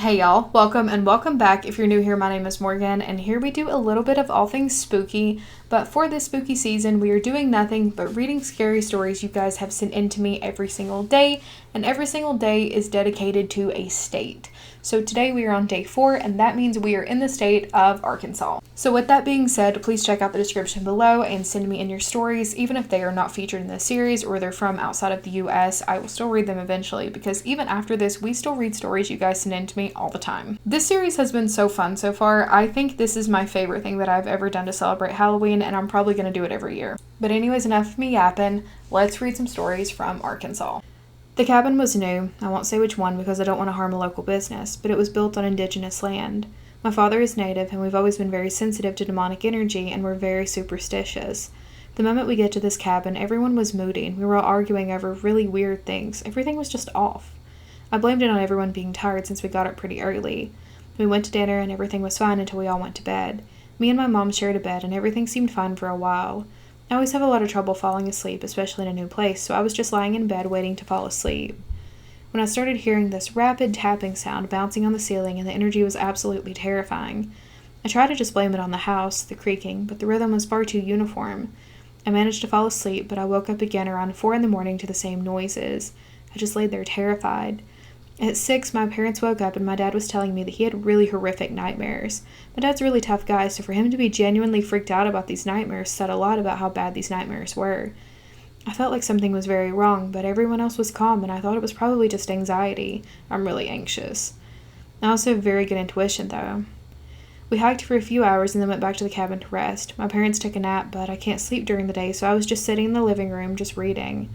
Hey y'all, welcome back. If you're new here, my name is Morgan, and here we do a little bit of all things spooky. But for this spooky season, we are doing nothing but reading scary stories you guys have sent in to me every single day, and every single day is dedicated to a state. So today we are on day 4, and that means we are in the state of Arkansas. So with that being said, please check out the description below and send me in your stories. Even if they are not featured in this series or they're from outside of the US, I will still read them eventually, because even after this, we still read stories you guys send in to me all the time. This series has been so fun so far. I think this is my favorite thing that I've ever done to celebrate Halloween, and I'm probably going to do it every year. But anyways, enough of me yapping. Let's read some stories from Arkansas. The cabin was new. I won't say which one because I don't want to harm a local business, but it was built on indigenous land. My father is native, and we've always been very sensitive to demonic energy, and we're very superstitious. The moment we get to this cabin, everyone was moody, and we were all arguing over really weird things. Everything was just off. I blamed it on everyone being tired since we got up pretty early. We went to dinner, and everything was fine until we all went to bed. Me and my mom shared a bed, and everything seemed fine for a while. I always have a lot of trouble falling asleep, especially in a new place, so I was just lying in bed waiting to fall asleep when I started hearing this rapid tapping sound bouncing on the ceiling, and the energy was absolutely terrifying. I tried to just blame it on the house, the creaking, but the rhythm was far too uniform. I managed to fall asleep, but I woke up again around 4 in the morning to the same noises. I just laid there terrified. At 6, my parents woke up and my dad was telling me that he had really horrific nightmares. My dad's a really tough guy, so for him to be genuinely freaked out about these nightmares said a lot about how bad these nightmares were. I felt like something was very wrong, but everyone else was calm, and I thought it was probably just anxiety. I'm really anxious. I also have very good intuition, though. We hiked for a few hours and then went back to the cabin to rest. My parents took a nap, but I can't sleep during the day, so I was just sitting in the living room, just reading.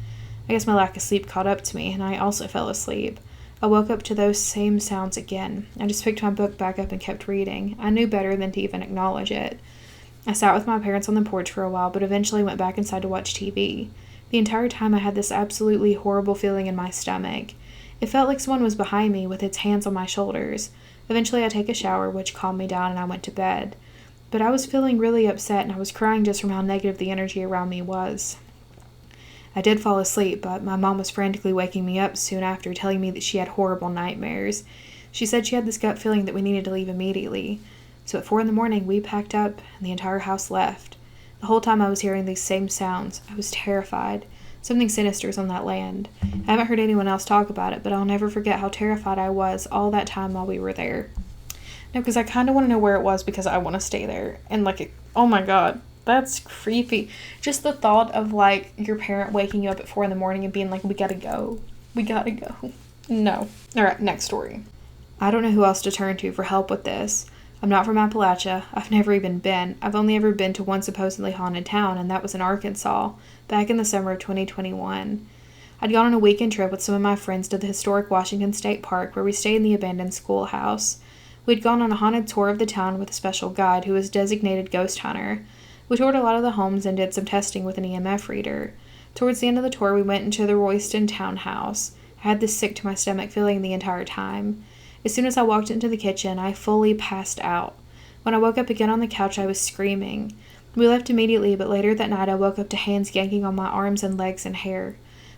I guess my lack of sleep caught up to me, and I also fell asleep. I woke up to those same sounds again. I just picked my book back up and kept reading. I knew better than to even acknowledge it. I sat with my parents on the porch for a while, but eventually went back inside to watch TV. The entire time I had this absolutely horrible feeling in my stomach. It felt like someone was behind me with its hands on my shoulders. Eventually I take a shower, which calmed me down, and I went to bed. But I was feeling really upset, and I was crying just from how negative the energy around me was. I did fall asleep, but my mom was frantically waking me up soon after, telling me that she had horrible nightmares. She said she had this gut feeling that we needed to leave immediately. So at 4 in the morning, we packed up, and the entire house left. The whole time I was hearing these same sounds. I was terrified. Something sinister is on that land. I haven't heard anyone else talk about it, but I'll never forget how terrified I was all that time while we were there. No, because I kind of want to know where it was because I want to stay there. And oh my god, that's creepy. Just the thought of your parent waking you up at 4 in the morning and being like, we gotta go. We gotta go. No. Alright, next story. I don't know who else to turn to for help with this. I'm not from Appalachia. I've never even been. I've only ever been to one supposedly haunted town, and that was in Arkansas, back in the summer of 2021. I'd gone on a weekend trip with some of my friends to the historic Washington State Park, where we stayed in the abandoned schoolhouse. We'd gone on a haunted tour of the town with a special guide who was designated ghost hunter. We toured a lot of the homes and did some testing with an EMF reader. Towards the end of the tour, we went into the Royston townhouse. I had this sick to my stomach feeling the entire time. As soon as I walked into the kitchen, I fully passed out. When I woke up again on the couch, I was screaming. We left immediately, but later that night I woke up to hands yanking on my arms and legs and hair.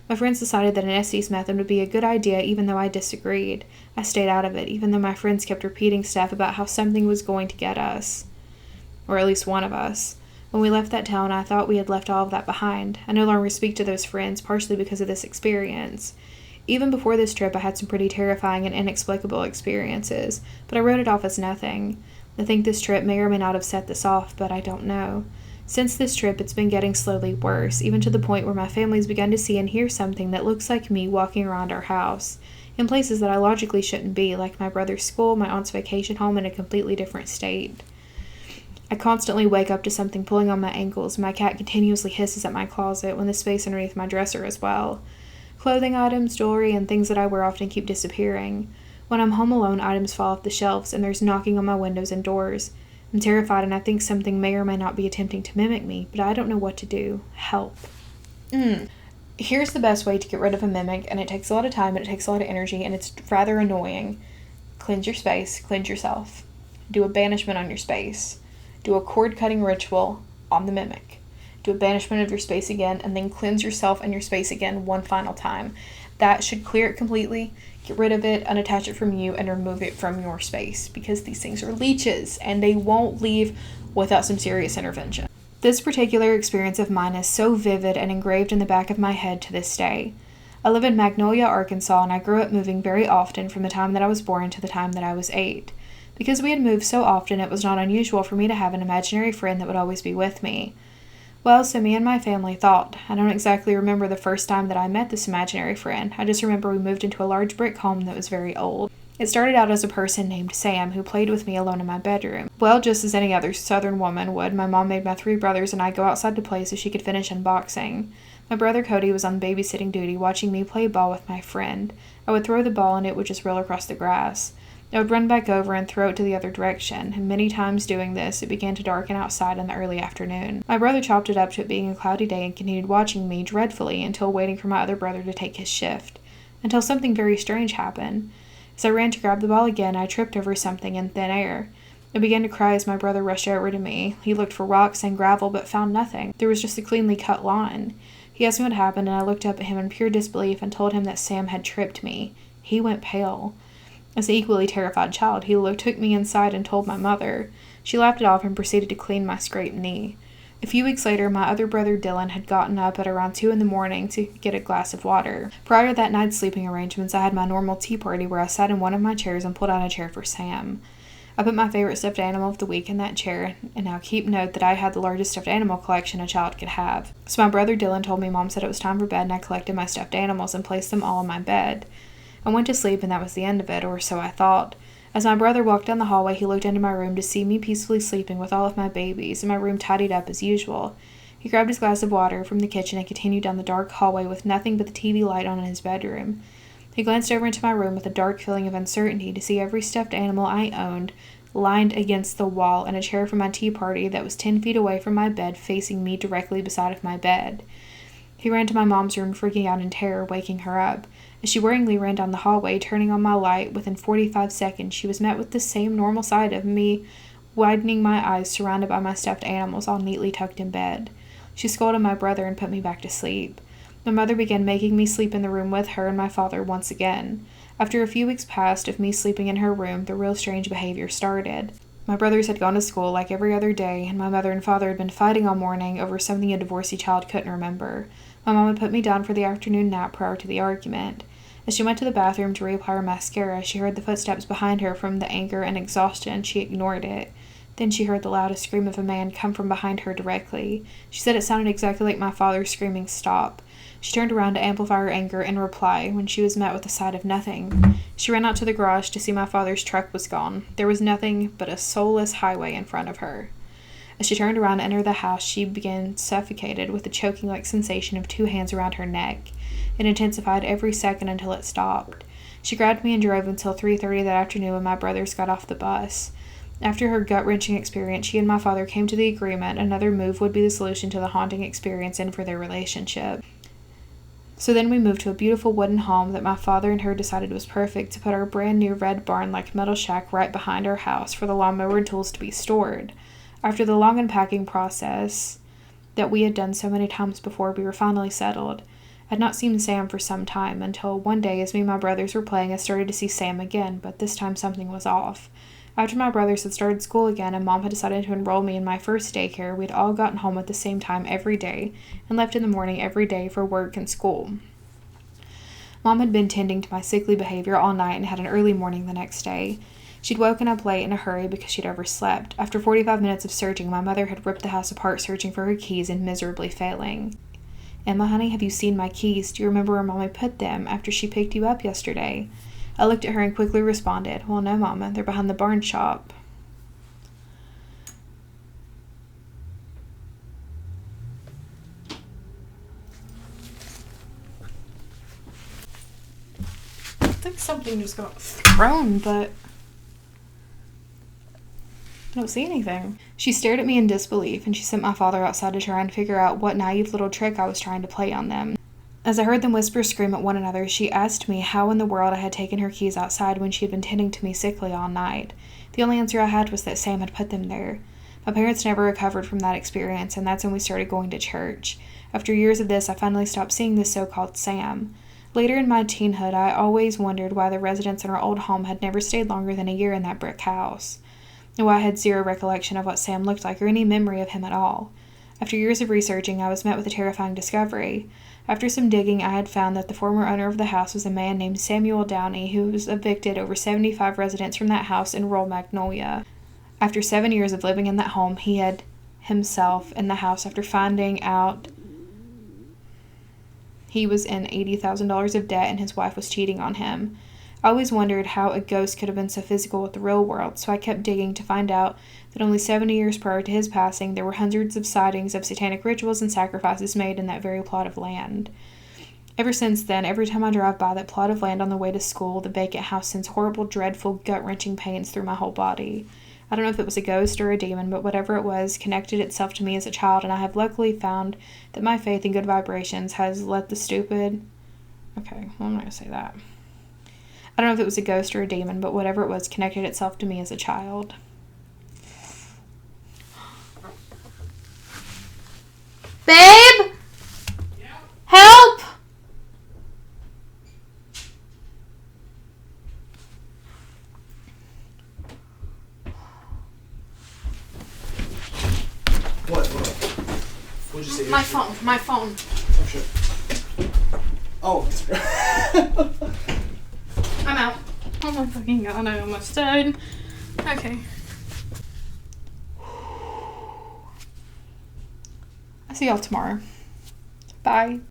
My friends decided that an Estes method would be a good idea, even though I disagreed. I stayed out of it, even though my friends kept repeating stuff about how something was going to get us. Or at least one of us. When we left that town, I thought we had left all of that behind. I no longer speak to those friends, partially because of this experience. Even before this trip, I had some pretty terrifying and inexplicable experiences, but I wrote it off as nothing. I think this trip may or may not have set this off, but I don't know. Since this trip, it's been getting slowly worse, even to the point where my family's begun to see and hear something that looks like me walking around our house, in places that I logically shouldn't be, like my brother's school, my aunt's vacation home, in a completely different state. I constantly wake up to something pulling on my ankles, and my cat continuously hisses at my closet when the space underneath my dresser as well. Clothing items, jewelry, and things that I wear often keep disappearing. When I'm home alone, items fall off the shelves, and there's knocking on my windows and doors. I'm terrified, and I think something may or may not be attempting to mimic me, but I don't know what to do. Help. Here's the best way to get rid of a mimic, and it takes a lot of time, and it takes a lot of energy, and it's rather annoying. Cleanse your space. Cleanse yourself. Do a banishment on your space. Do a cord-cutting ritual on the mimic. Do a banishment of your space again, and then cleanse yourself and your space again one final time. That should clear it completely, get rid of it, unattach it from you, and remove it from your space, because these things are leeches and they won't leave without some serious intervention. This particular experience of mine is so vivid and engraved in the back of my head to this day. I live in Magnolia, Arkansas, and I grew up moving very often from the time that I was born to the time that I was 8. Because we had moved so often, it was not unusual for me to have an imaginary friend that would always be with me. Well, so me and my family thought. I don't exactly remember the first time that I met this imaginary friend. I just remember we moved into a large brick home that was very old. It started out as a person named Sam who played with me alone in my bedroom. Well, just as any other southern woman would, my mom made my 3 brothers and I go outside to play so she could finish unboxing. My brother Cody was on babysitting duty watching me play ball with my friend. I would throw the ball and it would just roll across the grass. I would run back over and throw it to the other direction, and many times doing this, it began to darken outside in the early afternoon. My brother chopped it up to it being a cloudy day and continued watching me dreadfully until waiting for my other brother to take his shift, until something very strange happened. As I ran to grab the ball again, I tripped over something in thin air. I began to cry as my brother rushed over to me. He looked for rocks and gravel, but found nothing. There was just a cleanly cut line. He asked me what happened, and I looked up at him in pure disbelief and told him that Sam had tripped me. He went pale. As an equally terrified child, he took me inside and told my mother. She laughed it off and proceeded to clean my scraped knee. A few weeks later, my other brother Dylan had gotten up at around 2 a.m. to get a glass of water. Prior to that night's sleeping arrangements, I had my normal tea party where I sat in one of my chairs and pulled out a chair for Sam. I put my favorite stuffed animal of the week in that chair, and now keep note that I had the largest stuffed animal collection a child could have. So my brother Dylan told me Mom said it was time for bed, and I collected my stuffed animals and placed them all in my bed. I went to sleep, and that was the end of it, or so I thought. As my brother walked down the hallway, he looked into my room to see me peacefully sleeping with all of my babies, and my room tidied up as usual. He grabbed his glass of water from the kitchen and continued down the dark hallway with nothing but the TV light on in his bedroom. He glanced over into my room with a dark feeling of uncertainty to see every stuffed animal I owned lined against the wall and a chair from my tea party that was 10 feet away from my bed facing me directly beside of my bed. He ran to my mom's room, freaking out in terror, waking her up. As she worryingly ran down the hallway, turning on my light, within 45 seconds, she was met with the same normal sight of me widening my eyes, surrounded by my stuffed animals, all neatly tucked in bed. She scolded my brother and put me back to sleep. My mother began making me sleep in the room with her and my father once again. After a few weeks passed of me sleeping in her room, the real strange behavior started. My brothers had gone to school like every other day, and my mother and father had been fighting all morning over something a divorcee child couldn't remember. My mom had put me down for the afternoon nap prior to the argument. As she went to the bathroom to reapply her mascara, she heard the footsteps behind her. From the anger and exhaustion, she ignored it. Then she heard the loudest scream of a man come from behind her directly. She said it sounded exactly like my father screaming, "Stop." She turned around to amplify her anger and reply when she was met with the sight of nothing. She ran out to the garage to see my father's truck was gone. There was nothing but a soulless highway in front of her. As she turned around to enter the house, she began suffocated with a choking-like sensation of 2 hands around her neck. It intensified every second until it stopped. She grabbed me and drove until 3:30 that afternoon when my brothers got off the bus. After her gut-wrenching experience, she and my father came to the agreement another move would be the solution to the haunting experience and for their relationship. So then we moved to a beautiful wooden home that my father and her decided was perfect to put our brand new red barn-like metal shack right behind our house for the lawnmower and tools to be stored. After the long unpacking process that we had done so many times before, we were finally settled. I had not seen Sam for some time until one day as me and my brothers were playing, I started to see Sam again, but this time something was off. After my brothers had started school again and Mom had decided to enroll me in my first daycare, we had all gotten home at the same time every day and left in the morning every day for work and school. Mom had been tending to my sickly behavior all night and had an early morning the next day. She'd woken up late in a hurry because she'd overslept. After 45 minutes of searching, my mother had ripped the house apart searching for her keys and miserably failing. "Emma, honey, have you seen my keys? Do you remember where Mommy put them after she picked you up yesterday?" I looked at her and quickly responded, "Well, no, Mama, they're behind the barn shop." I think something just got thrown, but I don't see anything. She stared at me in disbelief, and she sent my father outside to try and figure out what naive little trick I was trying to play on them. As I heard them whisper scream at one another, she asked me how in the world I had taken her keys outside when she had been tending to me sickly all night. The only answer I had was that Sam had put them there. My parents never recovered from that experience, and that's when we started going to church. After years of this, I finally stopped seeing this so-called Sam. Later in my teenhood, I always wondered why the residents in our old home had never stayed longer than a year in that brick house, and why I had zero recollection of what Sam looked like or any memory of him at all. After years of researching, I was met with a terrifying discovery. After some digging, I had found that the former owner of the house was a man named Samuel Downey, who was evicted over 75 residents from that house in rural Magnolia. After 7 years of living in that home, he had himself in the house after finding out he was in $80,000 of debt and his wife was cheating on him. I always wondered how a ghost could have been so physical with the real world, so I kept digging to find out that only 70 years prior to his passing, there were hundreds of sightings of satanic rituals and sacrifices made in that very plot of land. Ever since then, every time I drive by that plot of land on the way to school, the vacant house sends horrible, dreadful, gut-wrenching pains through my whole body. I don't know if it was a ghost or a demon, but whatever it was connected itself to me as a child, and I have luckily found that my faith in good vibrations has let the stupid... Okay, well, I'm not going to say that. I don't know if it was a ghost or a demon, but whatever it was connected itself to me as a child. Babe? Yeah. Help! What? What'd you say? My phone. Oh, shit. Oh. I'm out. Oh my fucking god, I almost died. Okay. I'll see y'all tomorrow. Bye.